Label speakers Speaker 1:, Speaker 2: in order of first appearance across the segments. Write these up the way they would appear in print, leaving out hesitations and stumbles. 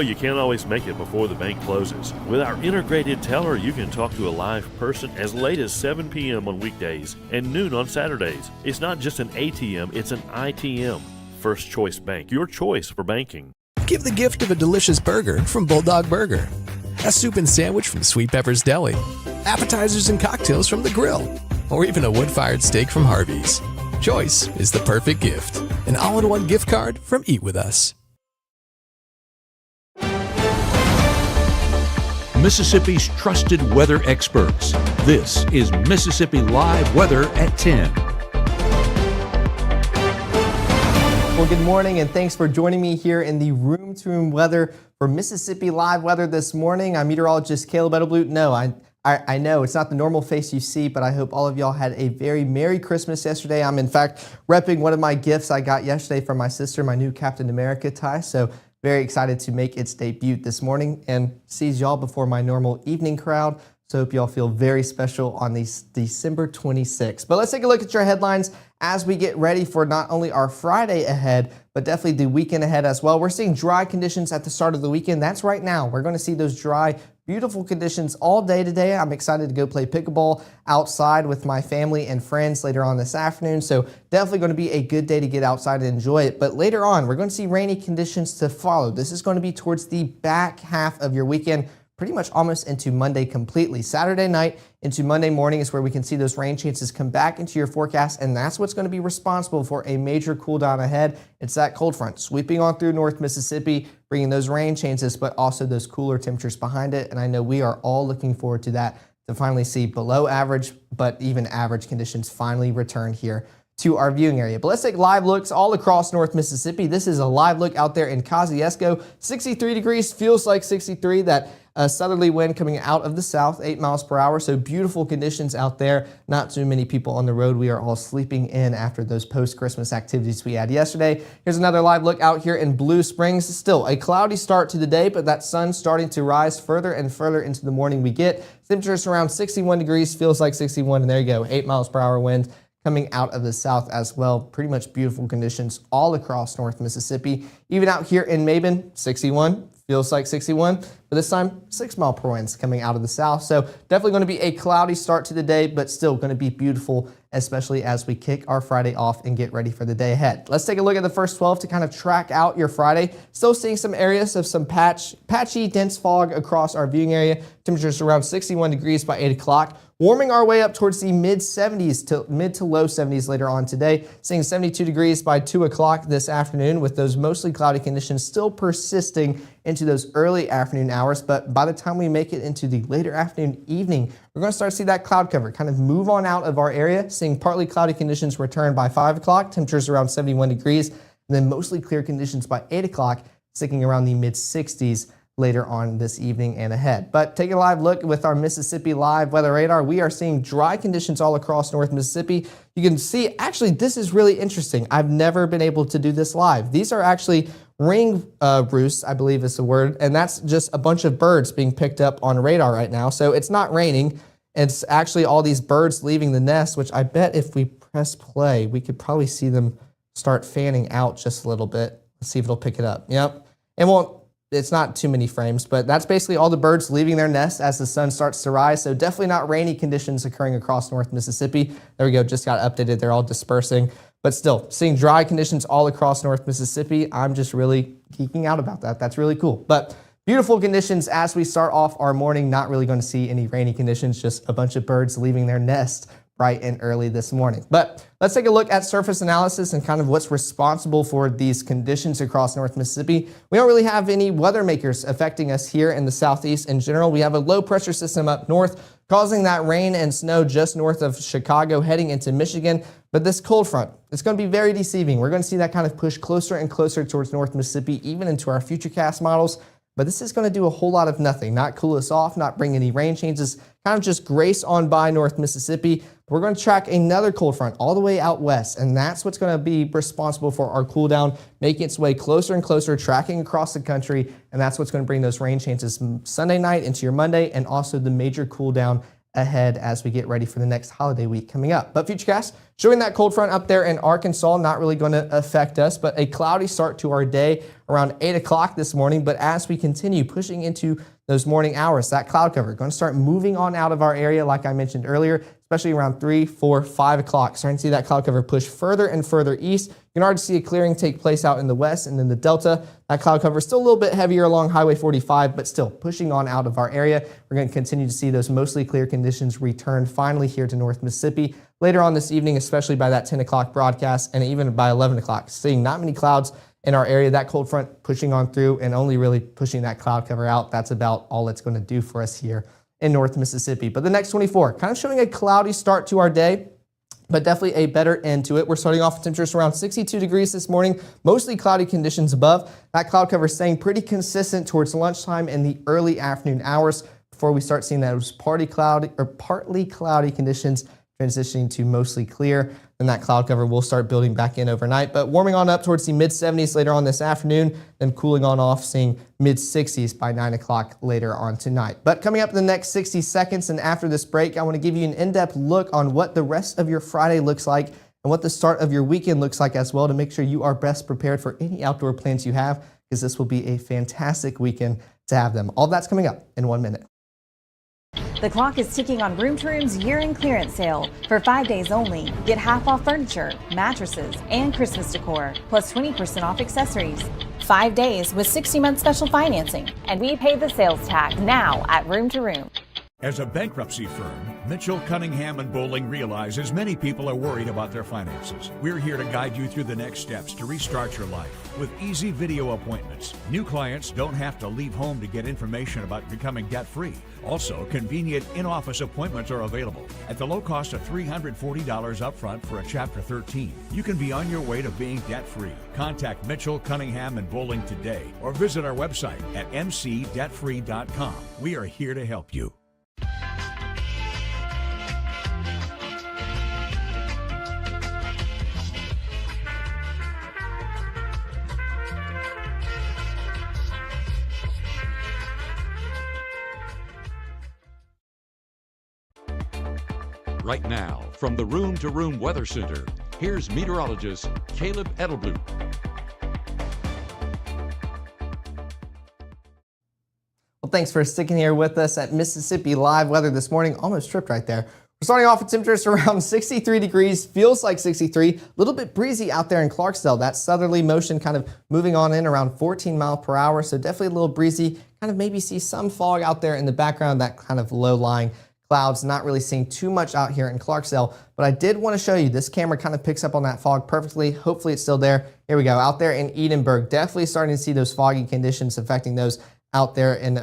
Speaker 1: You can't always make it before the bank closes. With our integrated teller, you can talk to a live person as late as 7 p.m. on weekdays and noon on Saturdays. It's not just an ATM, it's an ITM. First Choice Bank, your choice for banking.
Speaker 2: Give the gift of a delicious burger from Bulldog Burger, a soup and sandwich from Sweet Pepper's Deli, appetizers and cocktails from The Grill, or even a wood-fired steak from Harvey's. Choice is the perfect gift. An all-in-one gift card from Eat With Us.
Speaker 3: Mississippi's trusted weather experts. This is Mississippi Live Weather at 10.
Speaker 4: Well, good morning and thanks for joining me here in the room-to-room weather for Mississippi Live Weather this morning. I'm meteorologist Caleb Edelblut. No, I know it's not the normal face you see, but I hope all of y'all had a very Merry Christmas yesterday. I'm in fact repping one of my gifts I got yesterday from my sister, my new Captain America tie. So very excited to make its debut this morning and sees y'all before my normal evening crowd. So hope y'all feel very special on these December 26th. But let's take a look at your headlines as we get ready for not only our Friday ahead, but definitely the weekend ahead as well. We're seeing dry conditions at the start of the weekend. That's right now. We're going to see those dry, beautiful conditions all day today. I'm excited to go play pickleball outside with my family and friends later on this afternoon. So definitely going to be a good day to get outside and enjoy it. But later on, we're going to see rainy conditions to follow. This is going to be towards the back half of your weekend, pretty much almost into Monday completely. Saturday night into Monday morning is where we can see those rain chances come back into your forecast, and that's what's going to be responsible for a major cool down ahead. It's that cold front sweeping on through North Mississippi, bringing those rain chances, but also those cooler temperatures behind it. And I know we are all looking forward to that, to finally see below average, but even average conditions finally return here to our viewing area. But let's take live looks all across North Mississippi. This is a live look out there in Kosciuszko. 63 degrees, feels like 63. That southerly wind coming out of the south, 8 miles per hour. So beautiful conditions out there. Not too many people on the road. We are all sleeping in after those post-Christmas activities we had yesterday. Here's another live look out here in Blue Springs. Still a cloudy start to the day, but that sun starting to rise further and further into the morning we get. Temperatures around 61 degrees, feels like 61. And there you go, 8 miles per hour wind coming out of the south as well. Pretty much beautiful conditions all across North Mississippi. Even out here in Maben, 61. Feels like 61, but this time 6 mile per winds coming out of the south. So definitely going to be a cloudy start to the day, but still going to be beautiful, especially as we kick our Friday off and get ready for the day ahead. Let's take a look at the first 12 to kind of track out your Friday. Still seeing some areas of some patchy, dense fog across our viewing area. Temperatures around 61 degrees by 8 o'clock. Warming our way up towards the mid to low 70s later on today. Seeing 72 degrees by 2 o'clock this afternoon, with those mostly cloudy conditions still persisting into those early afternoon hours. But by the time we make it into the later afternoon, evening, we're going to start to see that cloud cover kind of move on out of our area. Seeing partly cloudy conditions return by 5 o'clock. Temperatures around 71 degrees. And then mostly clear conditions by 8 o'clock, sticking around the mid 60s later on this evening and ahead. But take a live look with our Mississippi Live Weather Radar. We are seeing dry conditions all across North Mississippi. You can see, actually, this is really interesting. I've never been able to do this live. These are actually ring roosts, I believe is the word, and that's just a bunch of birds being picked up on radar right now. So it's not raining. It's actually all these birds leaving the nest, which I bet if we press play, we could probably see them start fanning out just a little bit. Let's see if it'll pick it up. Yep. It's not too many frames, but that's basically all the birds leaving their nest as the sun starts to rise. So definitely not rainy conditions occurring across North Mississippi. There we go, just got updated. They're all dispersing, but still seeing dry conditions all across North Mississippi. I'm just really geeking out about that. That's really cool. But beautiful conditions as we start off our morning. Not really going to see any rainy conditions, just a bunch of birds leaving their nest bright and early this morning. But let's take a look at surface analysis and kind of what's responsible for these conditions across North Mississippi. We don't really have any weather makers affecting us here in the southeast in general. We have a low pressure system up north causing that rain and snow just north of Chicago heading into Michigan. But this cold front, it's going to be very deceiving. We're going to see that kind of push closer and closer towards North Mississippi, even into our futurecast models. But this is going to do a whole lot of nothing, not cool us off, not bring any rain changes, kind of just grace on by North Mississippi. We're going to track another cold front all the way out west, and that's what's going to be responsible for our cool down, making its way closer and closer, tracking across the country, and that's what's going to bring those rain chances Sunday night into your Monday, and also the major cool down ahead as we get ready for the next holiday week coming up. But Futurecast, Showing that cold front up there in Arkansas, not really going to affect us, but a cloudy start to our day around 8 o'clock this morning. But as we continue pushing into those morning hours, that cloud cover going to start moving on out of our area, like I mentioned earlier, especially around 3, 4, 5 o'clock. Starting to see that cloud cover push further and further east. You can already see a clearing take place out in the west and in the delta. That cloud cover is still a little bit heavier along Highway 45, but still pushing on out of our area. We're going to continue to see those mostly clear conditions return finally here to North Mississippi later on this evening, especially by that 10 o'clock broadcast and even by 11 o'clock. Seeing not many clouds in our area, that cold front pushing on through and only really pushing that cloud cover out. That's about all it's going to do for us here in North Mississippi. But the next 24, kind of showing a cloudy start to our day, but definitely a better end to it. We're starting off with temperatures around 62 degrees this morning, mostly cloudy conditions above. That cloud cover staying pretty consistent towards lunchtime and the early afternoon hours before we start seeing those partly cloudy conditions transitioning to mostly clear. Then that cloud cover will start building back in overnight, but warming on up towards the mid-70s later on this afternoon, then cooling on off, seeing mid-60s by 9 o'clock later on tonight. But coming up in the next 60 seconds and after this break, I want to give you an in-depth look on what the rest of your Friday looks like and what the start of your weekend looks like as well, to make sure you are best prepared for any outdoor plans you have, because this will be a fantastic weekend to have them. All that's coming up in 1 minute.
Speaker 5: The clock is ticking on Room to Room's year-end clearance sale. For 5 days only, get half off furniture, mattresses, and Christmas decor, plus 20% off accessories. 5 days with 60-month special financing. And we pay the sales tax now at Room to Room.
Speaker 6: As a bankruptcy firm, Mitchell, Cunningham & Bowling realizes many people are worried about their finances. We're here to guide you through the next steps to restart your life with easy video appointments. New clients don't have to leave home to get information about becoming debt-free. Also, convenient in-office appointments are available at the low cost of $340 upfront for a Chapter 13. You can be on your way to being debt-free. Contact Mitchell, Cunningham & Bowling today or visit our website at mcdebtfree.com. We are here to help you.
Speaker 3: Right now, from the Room to Room Weather Center, here's meteorologist Caleb Edelblut.
Speaker 4: Well, thanks for sticking here with us at Mississippi Live Weather this morning. Almost tripped right there. We're starting off with temperatures around 63 degrees, feels like 63, a little bit breezy out there in Clarksdale. That southerly motion kind of moving on in around 14 miles per hour, so definitely a little breezy. Kind of maybe see some fog out there in the background, that kind of low-lying clouds. Not really seeing too much out here in Clarksdale, but I did want to show you, this camera kind of picks up on that fog perfectly. Hopefully it's still there. Here we go. Out there in Edinburgh, definitely starting to see those foggy conditions affecting those out there in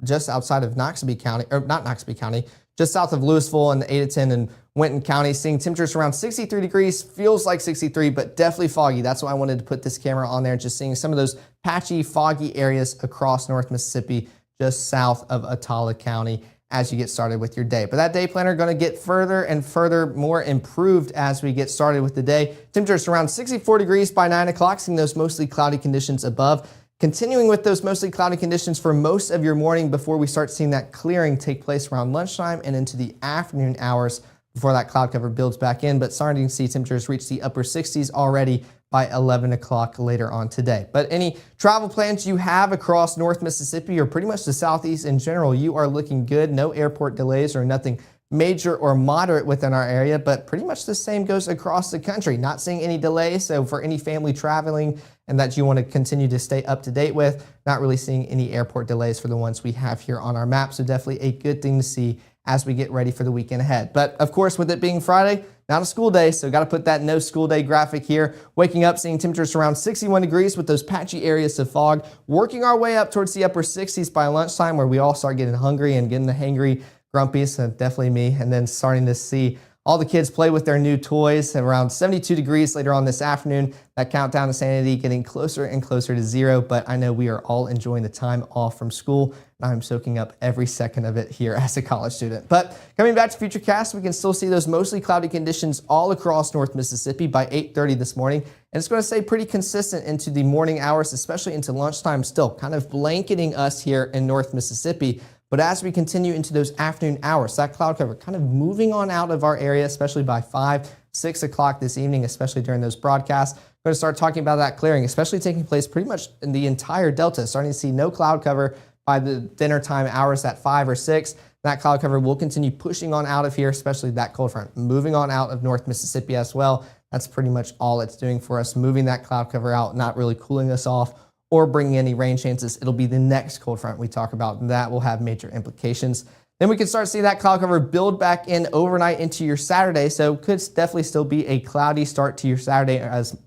Speaker 4: just outside of Noxubee County, or not Noxubee County, just south of Louisville and the 8 to 10 in Winton County. Seeing temperatures around 63 degrees, feels like 63, but definitely foggy. That's why I wanted to put this camera on there, just seeing some of those patchy, foggy areas across North Mississippi, just south of Attala County, as you get started with your day. But that day planner going to get further and further more improved as we get started with the day. Temperatures around 64 degrees by 9 o'clock, seeing those mostly cloudy conditions above. Continuing with those mostly cloudy conditions for most of your morning before we start seeing that clearing take place around lunchtime and into the afternoon hours before that cloud cover builds back in. But starting to see temperatures reach the upper 60s already by 11 o'clock later on today. But any travel plans you have across North Mississippi or pretty much the Southeast in general, you are looking good. No airport delays or nothing major or moderate within our area, but pretty much the same goes across the country. Not seeing any delays, so for any family traveling and that you want to continue to stay up to date with, not really seeing any airport delays for the ones we have here on our map, so definitely a good thing to see as we get ready for the weekend ahead. But of course, with it being Friday, not a school day, so got to put that no school day graphic here. Waking up, seeing temperatures around 61 degrees with those patchy areas of fog. Working our way up towards the upper 60s by lunchtime, where we all start getting hungry and getting the hangry, grumpy, so definitely me. And then starting to see all the kids play with their new toys at around 72 degrees later on this afternoon. That countdown to sanity getting closer and closer to zero, but I know we are all enjoying the time off from school, and I'm soaking up every second of it here as a college student. But coming back to Futurecast, we can still see those mostly cloudy conditions all across North Mississippi by 8:30 this morning, and it's going to stay pretty consistent into the morning hours, especially into lunchtime still, kind of blanketing us here in North Mississippi. But as we continue into those afternoon hours, that cloud cover kind of moving on out of our area, especially by 5, 6 o'clock this evening, especially during those broadcasts. We're going to start talking about that clearing, especially taking place pretty much in the entire delta. Starting to see no cloud cover by the dinner time hours at 5 or 6. That cloud cover will continue pushing on out of here, especially that cold front, moving on out of North Mississippi as well. That's pretty much all it's doing for us, moving that cloud cover out, not really cooling us off or bringing any rain chances. It'll be the next cold front we talk about, and that will have major implications. Then we can start to see that cloud cover build back in overnight into your Saturday, so could definitely still be a cloudy start to your Saturday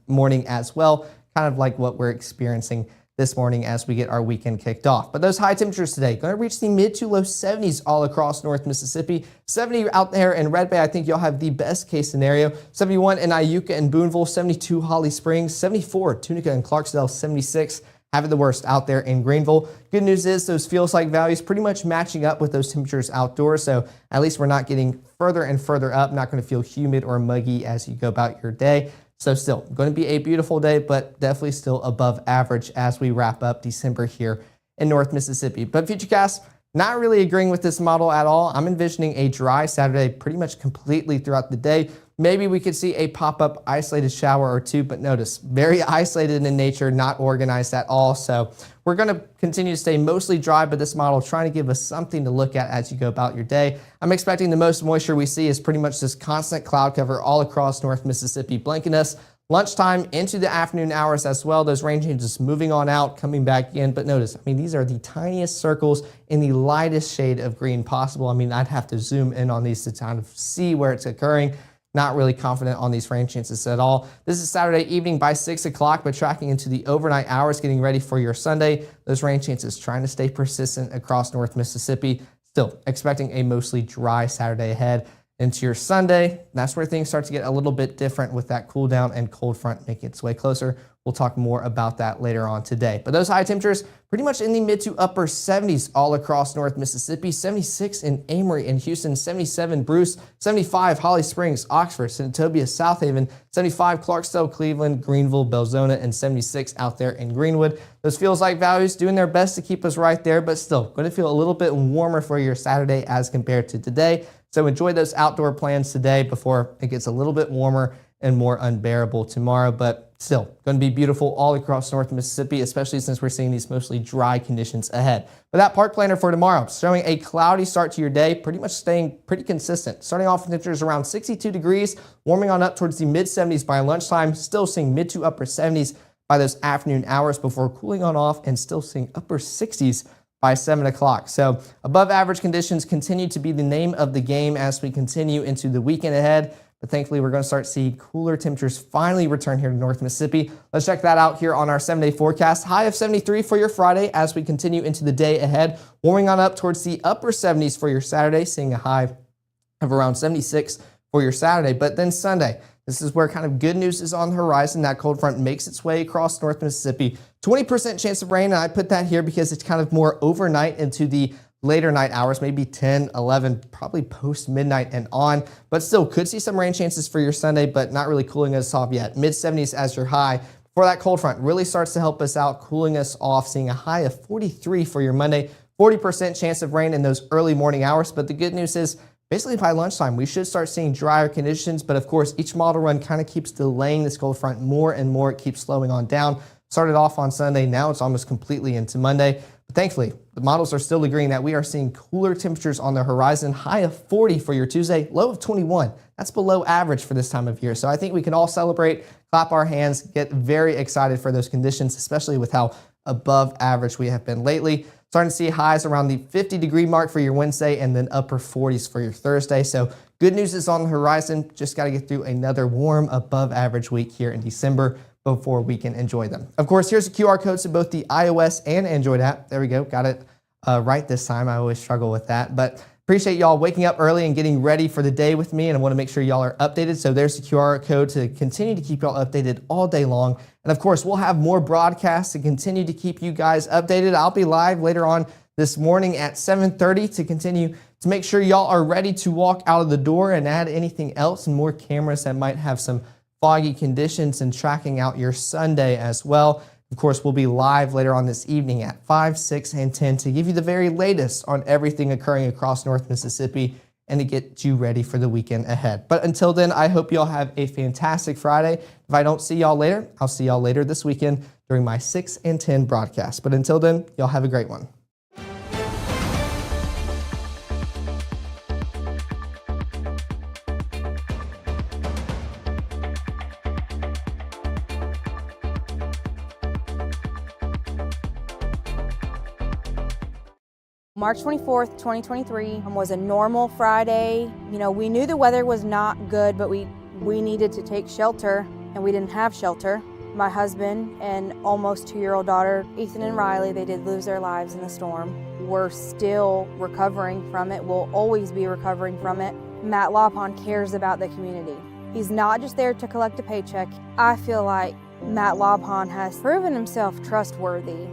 Speaker 4: morning as well, kind of like what we're experiencing this morning as we get our weekend kicked off. But those high temperatures today going to reach the mid to low 70s all across North Mississippi. 70 out there in Red Bay, I think you'll have the best case scenario. 71 in Iuka and Boonville, 72 Holly Springs, 74 Tunica and Clarksdale, 76 having the worst out there in Greenville. Good news is those feels like values pretty much matching up with those temperatures outdoors, so at least we're not getting further and further up, not going to feel humid or muggy as you go about your day. So still going to be a beautiful day, but definitely still above average as we wrap up December here in North Mississippi. But Futurecast, not really agreeing with this model at all. I'm envisioning a dry Saturday pretty much completely throughout the day. Maybe we could see a pop-up isolated shower or two, but notice, very isolated in nature, not organized at all. So we're going to continue to stay mostly dry, but this model trying to give us something to look at as you go about your day. I'm expecting the most moisture we see is pretty much this constant cloud cover all across North Mississippi, blanking us lunchtime into the afternoon hours as well. Those rain changes moving on out, coming back in. But notice, I mean, these are the tiniest circles in the lightest shade of green possible. I mean, I'd have to zoom in on these to kind of see where it's occurring. Not really confident on these rain chances at all. This is Saturday evening by 6 o'clock, but tracking into the overnight hours, getting ready for your Sunday. Those rain chances trying to stay persistent across North Mississippi. Still expecting a mostly dry Saturday ahead. Into your Sunday, that's where things start to get a little bit different with that cool down and cold front making its way closer. We'll talk more about that later on today. But those high temperatures pretty much in the mid to upper 70s all across North Mississippi. 76 in Amory and Houston, 77 Bruce, 75 Holly Springs, Oxford, Senatobia, South Haven, 75 Clarksdale, Cleveland, Greenville, Belzona, and 76 out there in Greenwood. Those feels like values doing their best to keep us right there, but still going to feel a little bit warmer for your Saturday as compared to today. So enjoy those outdoor plans today before it gets a little bit warmer and more unbearable tomorrow, but still going to be beautiful all across North Mississippi, especially since we're seeing these mostly dry conditions ahead. But that park planner for tomorrow, showing a cloudy start to your day, pretty much staying pretty consistent. Starting off with temperatures around 62 degrees, warming on up towards the mid 70s by lunchtime, still seeing mid to upper 70s by those afternoon hours before cooling on off and still seeing upper 60s by 7 o'clock. So above average conditions continue to be the name of the game as we continue into the weekend ahead. But thankfully, we're going to start to see cooler temperatures finally return here to North Mississippi. Let's check that out here on our 7-day forecast. High of 73 for your Friday as we continue into the day ahead. Warming on up towards the upper 70s for your Saturday, seeing a high of around 76 for your Saturday. But then Sunday, this is where kind of good news is on the horizon. That cold front makes its way across North Mississippi. 20% chance of rain, and I put that here because it's kind of more overnight into the later night hours, maybe 10, 11, probably post midnight and on, but still could see some rain chances for your Sunday, but not really cooling us off yet. Mid 70s as your high. Before that cold front really starts to help us out, cooling us off, seeing a high of 43 for your Monday. 40% chance of rain in those early morning hours, but the good news is basically by lunchtime, we should start seeing drier conditions, but of course, each model run kind of keeps delaying this cold front more and more. It keeps slowing on down. Started off on Sunday, now it's almost completely into Monday. But thankfully, the models are still agreeing that we are seeing cooler temperatures on the horizon. High of 40 for your Tuesday, low of 21. That's below average for this time of year. So I think we can all celebrate, clap our hands, get very excited for those conditions, especially with how above average we have been lately. Starting to see highs around the 50-degree mark for your Wednesday and then upper 40s for your Thursday. So good news is on the horizon. Just got to get through another warm above average week here in December before we can enjoy them. Of course, here's the QR codes to both the iOS and Android app. There we go. Got it right this time. I always struggle with that, but appreciate y'all waking up early and getting ready for the day with me, and I want to make sure y'all are updated. So there's the QR code to continue to keep y'all updated all day long. And of course, we'll have more broadcasts to continue to keep you guys updated. I'll be live later on this morning at 7:30 to continue to make sure y'all are ready to walk out of the door and add anything else and more cameras that might have some foggy conditions and tracking out your Sunday as well. Of course, we'll be live later on this evening at 5, 6, and 10 to give you the very latest on everything occurring across North Mississippi and to get you ready for the weekend ahead. But until then, I hope y'all have a fantastic Friday. If I don't see y'all later, I'll see y'all later this weekend during my 6 and 10 broadcast. But until then, y'all have a great one.
Speaker 7: March 24th, 2023 was a normal Friday. You know, we knew the weather was not good, but we needed to take shelter, and we didn't have shelter. My husband and almost 2-year-old daughter, Ethan and Riley, they did lose their lives in the storm. We're still recovering from it. We'll always be recovering from it. Matt Lawpon cares about the community. He's not just there to collect a paycheck. I feel like Matt Lawpon has proven himself trustworthy.